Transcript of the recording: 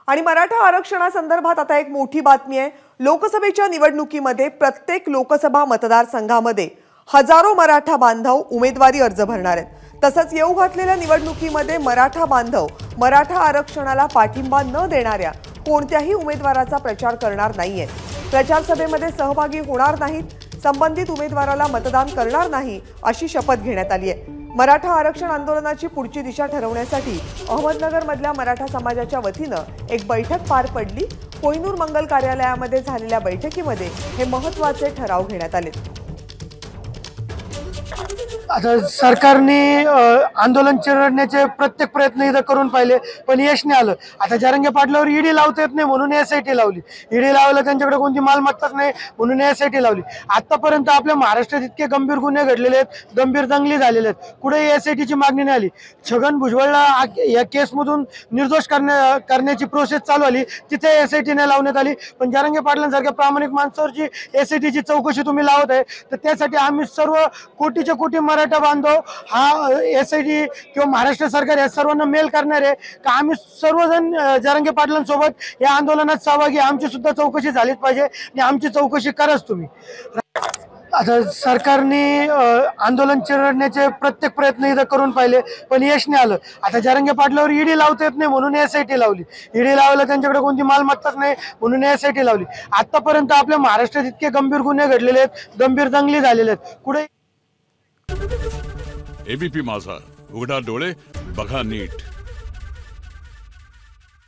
आणि मराठा आरक्षणासंदर्भात आता एक मोठी बातमी आहे। लोकसभेच्या निवडणुकीमध्ये प्रत्येक लोकसभा मतदारसंघामध्ये हजारो मराठा बांधव उमेदवारी अर्ज भरणार आहेत। तसंच येऊ घातलेल्या निवडणुकीमध्ये मराठा बांधव मराठा आरक्षणाला पाठिंबा न देणाऱ्या कोणत्याही उमेदवाराचा प्रचार करणार नाहीये। प्रचार सभेमध्ये सहभागी होणार नाहीत, संबंधित उमेदवाराला मतदान करणार नाही अशी शपथ घेण्यात आली आहे। मराठा आरक्षण आंदोलनाची पुढची दिशा ठरवण्यासाठी अहमदनगर मधल्या मराठा समाजाच्या वतीनं एक बैठक पार पडली। कोहिनूर मंगल कार्यालयामध्ये झालेल्या बैठकीमध्ये हे महत्त्वाचे ठराव घेण्यात आले। आता सरकारने आंदोलन चिरडण्याचे प्रत्येक प्रयत्न इथं करून पाहिले, पण यश नाही आलं। आता जरांगे पाटलावर ईडी लावता येत नाही म्हणून एसआयटी लावली, ईडी लावलं त्यांच्याकडे कोणती मालमत्ताच नाही म्हणून एसआयटी लावली। आतापर्यंत आपल्या महाराष्ट्रात इतके गंभीर गुन्हे घडलेले आहेत, गंभीर दंगली झालेले आहेत, कुठे एसआयटीची मागणी नाही आली। छगन भुजबळला या केसमधून निर्दोष करण्याची प्रोसेस चालू आली, तिथे एसआयटी नाही लावण्यात आली। पण जरांगे पाटलांसारख्या प्रामाणिक माणसावरची एसआयटीची चौकशी तुम्ही लावत आहे, तर त्यासाठी आम्ही सर्व कोटीच्या कोटी मराठा बांधव हा एसआयटी किंवा महाराष्ट्र सरकार या सर्वांना मेल करणार आहे का आम्ही सर्वजण जरांगे पाटलांसोबत या आंदोलनात सहभागी, आमची सुद्धा चौकशी झालीच पाहिजे आणि आमची चौकशी कराच तुम्ही। आता सरकारने आंदोलन चिरडण्याचे प्रत्येक प्रयत्न इथं करून पाहिले, पण यश नाही आलं। आता जरांगे पाटलावर ईडी लावता येत नाही म्हणून एसआयटी लावली, ईडी लावलं त्यांच्याकडे कोणती मालमत्ताच नाही म्हणून एसआयटी लावली। आतापर्यंत आपल्या महाराष्ट्रात इतके गंभीर गुन्हे घडलेले आहेत, गंभीर दंगली झालेले आहेत, कुठे एबीपी माझा, उघडा डोळे बघा नीट।